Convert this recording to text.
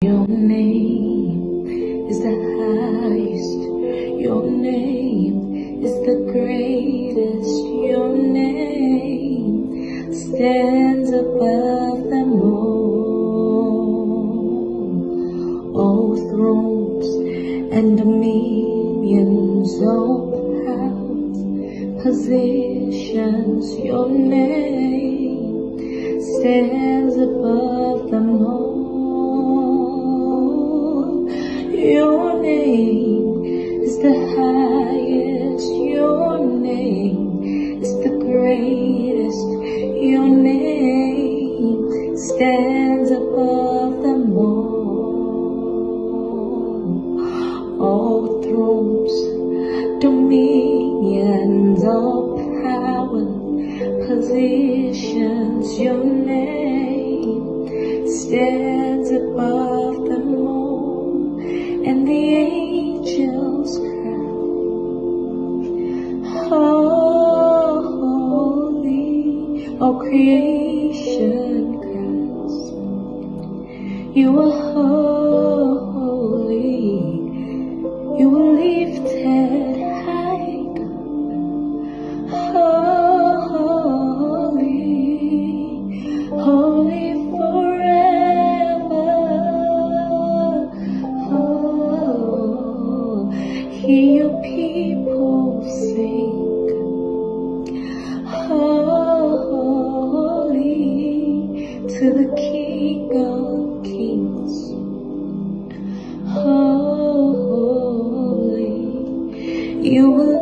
Your name is the highest. Your name is the greatest. Your name stands above them all thrones and dominions, all powers, positions. Your name stands above them all. Your name is the highest. Your name is the greatest. Your name stands above them all thrones, dominions, all power, positions. Your name stands above them all, and the angels cry, holy. All creation cries, you are holy. You are lifted high, holy, holy forever. Oh, hear your people sing, holy to the King of Kings. Holy, you will